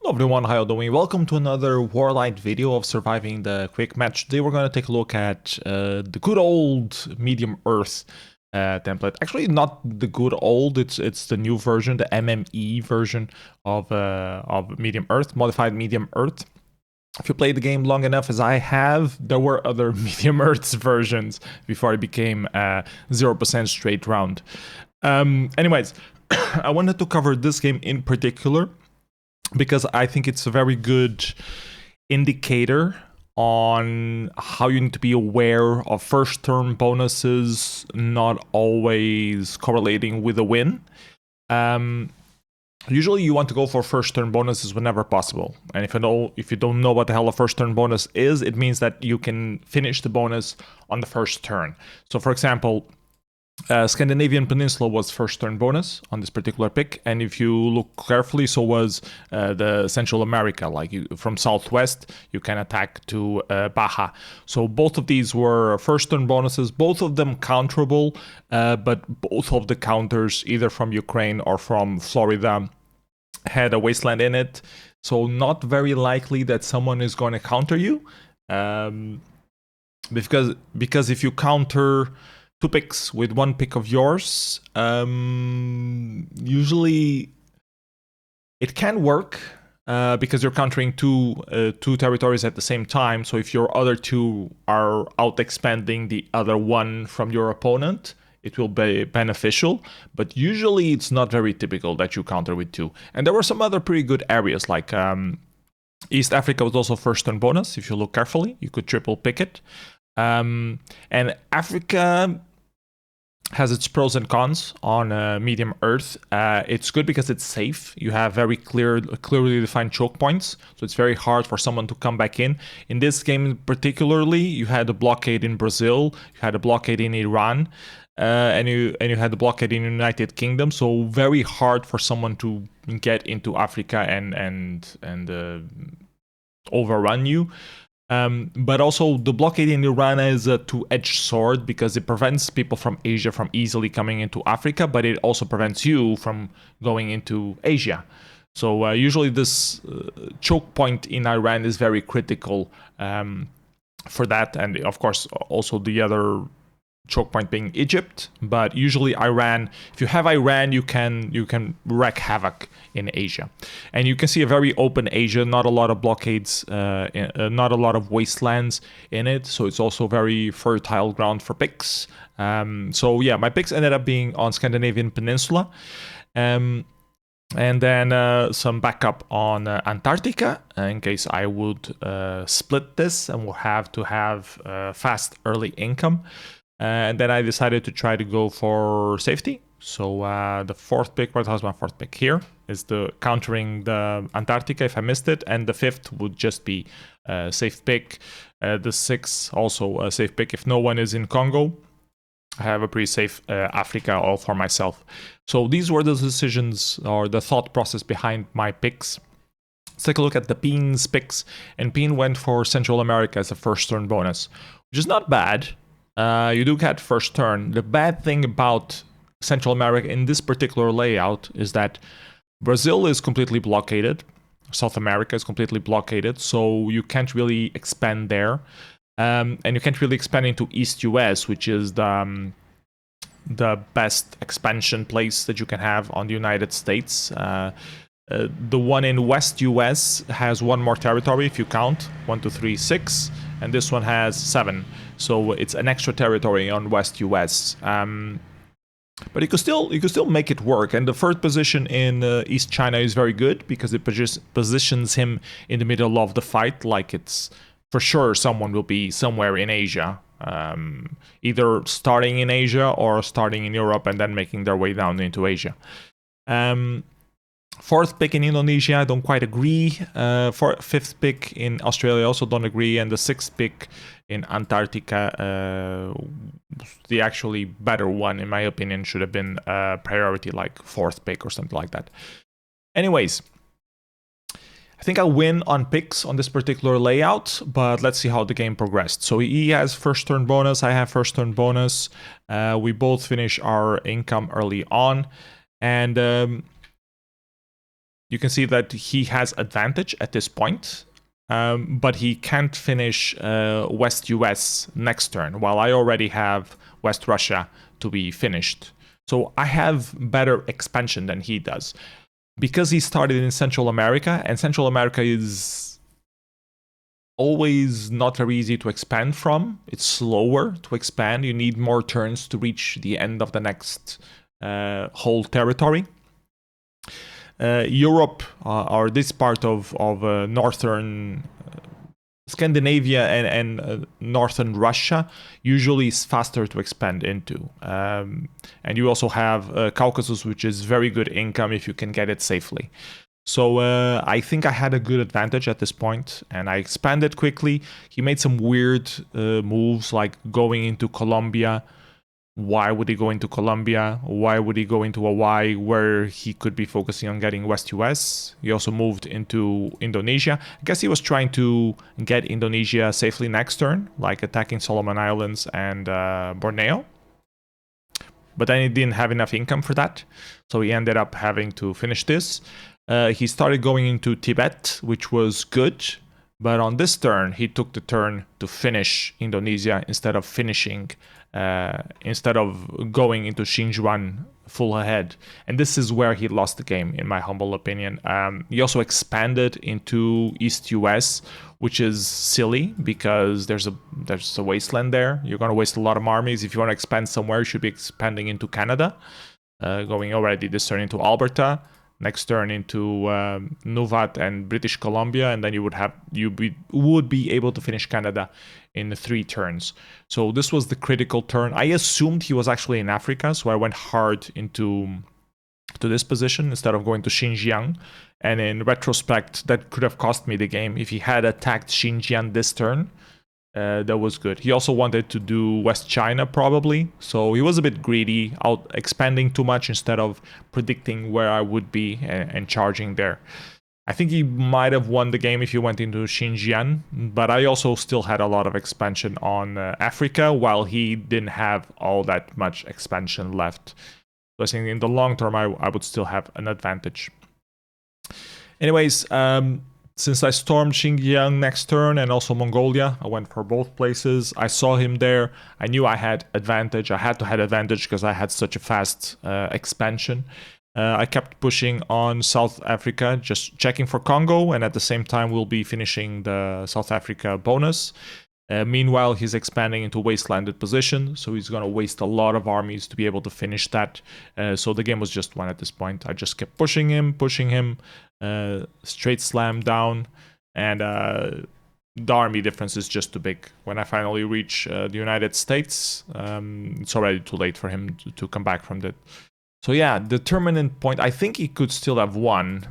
Hello everyone, how are you doing? Welcome to another warlight video of surviving the quick match. Today we're going to take a look at the good old medium earth template. Actually, not the good old, it's the new version, the MME version of medium earth, modified medium earth. If you played the game long enough as I have, there were other medium earth's versions before it became 0% straight round. Anyways, I wanted to cover this game in particular because I think it's a very good indicator on how you need to be aware of first turn bonuses not always correlating with a win. Usually you want to go for first turn bonuses whenever possible. And if you don't know what the hell a first turn bonus is, it means that you can finish the bonus on the first turn. So for example, Scandinavian Peninsula was first turn bonus on this particular pick, and if you look carefully, so was the Central America. Like from southwest, you can attack to Baja. So both of these were first turn bonuses, both of them counterable, but both of the counters, either from Ukraine or from Florida, had a wasteland in it. So not very likely that someone is going to counter you, because if you counter two picks with one pick of yours, usually it can work because you're countering two territories at the same time. So if your other two are out expanding the other one from your opponent, it will be beneficial, but usually it's not very typical that you counter with two. And there were some other pretty good areas, like East Africa was also first turn bonus. If you look carefully, you could triple pick it. And Africa has its pros and cons on medium earth. It's good because it's safe. You have very clearly defined choke points, so it's very hard for someone to come back in. In this game particularly, you had a blockade in Brazil, you had a blockade in Iran, and you had the blockade in the United Kingdom. So very hard for someone to get into Africa and overrun you. But also the blockade in Iran is a two-edged sword because it prevents people from Asia from easily coming into Africa, but it also prevents you from going into Asia. So usually this choke point in Iran is very critical for that, and of course also the other choke point being Egypt. But usually Iran, if you have Iran, you can wreak havoc in Asia. And you can see a very open Asia, not a lot of blockades, not a lot of wastelands in it, so it's also very fertile ground for picks. So yeah, my picks ended up being on Scandinavian Peninsula, and then some backup on Antarctica in case I would split this and will have to have fast early income. And then I decided to try to go for safety. So the fourth pick, what was my fourth pick here, is the countering the Antarctica if I missed it, and the fifth would just be a safe pick. The sixth also a safe pick if no one is in Congo. I have a pretty safe Africa all for myself. So these were the decisions or the thought process behind my picks. Let's take a look at the Peen's picks, and Peen went for Central America as a first turn bonus, which is not bad. You do get first turn. The bad thing about Central America in this particular layout is that Brazil is completely blockaded. South America is completely blockaded, so you can't really expand there. And you can't really expand into East US, which is the best expansion place that you can have on the United States. The one in West US has one more territory if you count. 1, 2, 3, 6. And this one has 7. So it's an extra territory on West US. But you could still make it work. And the third position in East China is very good because it positions him in the middle of the fight, like it's for sure someone will be somewhere in Asia. Either starting in Asia or starting in Europe and then making their way down into Asia. Fourth pick in Indonesia, I don't quite agree. Fifth pick in Australia, also don't agree. And the sixth pick in Antarctica, the actually better one, in my opinion, should have been priority, like fourth pick or something like that. Anyways, I think I'll win on picks on this particular layout, but let's see how the game progressed. So he has first turn bonus, I have first turn bonus. We both finish our income early on. And you can see that he has advantage at this point, but he can't finish West US next turn, while I already have West Russia to be finished. So I have better expansion than he does. Because he started in Central America, and Central America is always not very easy to expand from. It's slower to expand. You need more turns to reach the end of the next whole territory. Europe, or this part of northern Scandinavia and northern Russia, usually is faster to expand into. And you also have Caucasus, which is very good income if you can get it safely. So I think I had a good advantage at this point, and I expanded quickly. He made some weird moves, like going into Colombia. Why would he go into Colombia? Why would he go into Hawaii, where he could be focusing on getting West US? He also moved into Indonesia. I guess he was trying to get Indonesia safely next turn, like attacking Solomon Islands and Borneo. But then he didn't have enough income for that, so he ended up having to finish this. He started going into Tibet, which was good. But on this turn, he took the turn to finish Indonesia instead of going into Xinjiang full ahead. And this is where he lost the game, in my humble opinion. He also expanded into East US, which is silly because there's a wasteland there. You're going to waste a lot of armies. If you want to expand somewhere, you should be expanding into Canada. Going already this turn into Alberta. Next turn into Nunavut and British Columbia, and then you would be able to finish Canada in 3 turns. So this was the critical turn. I assumed he was actually in Africa, so I went hard into this position instead of going to Xinjiang. And in retrospect, that could have cost me the game. If he had attacked Xinjiang this turn, that was good. He also wanted to do West China probably, so he was a bit greedy, out expanding too much instead of predicting where I would be and charging there. I think he might have won the game if he went into Xinjiang, but I also still had a lot of expansion on Africa, while he didn't have all that much expansion left. So I think in the long term, I would still have an advantage. Anyways, since I stormed Xinjiang next turn and also Mongolia, I went for both places. I saw him there. I knew I had advantage. I had to have advantage because I had such a fast expansion. I kept pushing on South Africa, just checking for Congo, and at the same time we'll be finishing the South Africa bonus. Meanwhile, he's expanding into wastelanded position, so he's going to waste a lot of armies to be able to finish that. So the game was just won at this point. I just kept pushing him, straight slam down, and the army difference is just too big. When I finally reach the United States, it's already too late for him to come back from that. So yeah, determinant point, I think he could still have won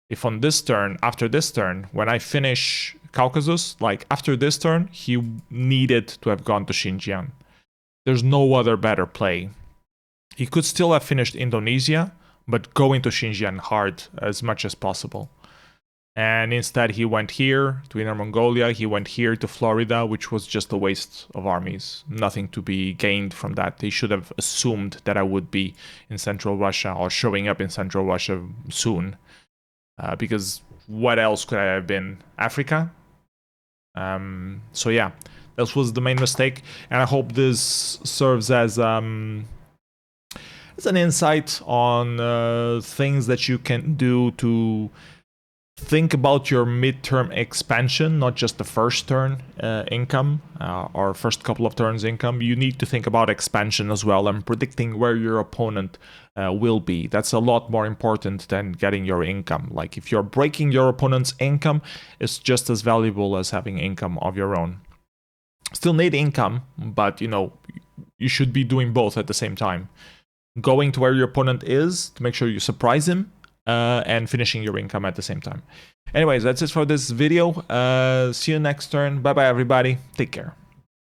if on this turn, after this turn, when I finish Caucasus, like after this turn, he needed to have gone to Xinjiang. There's no other better play. He could still have finished Indonesia, but go into Xinjiang hard as much as possible. And instead he went here to Inner Mongolia, he went here to Florida, which was just a waste of armies. Nothing to be gained from that. They should have assumed that I would be in Central Russia or showing up in Central Russia soon. Because what else could I have been? Africa? So yeah, that was the main mistake. And I hope this serves as an insight on things that you can do to think about your midterm expansion, not just the first turn income or first couple of turns income. You need to think about expansion as well and predicting where your opponent will be. That's a lot more important than getting your income. Like if you're breaking your opponent's income, it's just as valuable as having income of your own. Still need income, but you should be doing both at the same time. Going to where your opponent is to make sure you surprise him, and finishing your income at the same time. Anyways, that's it for this video. See you next turn. Bye bye everybody. Take care.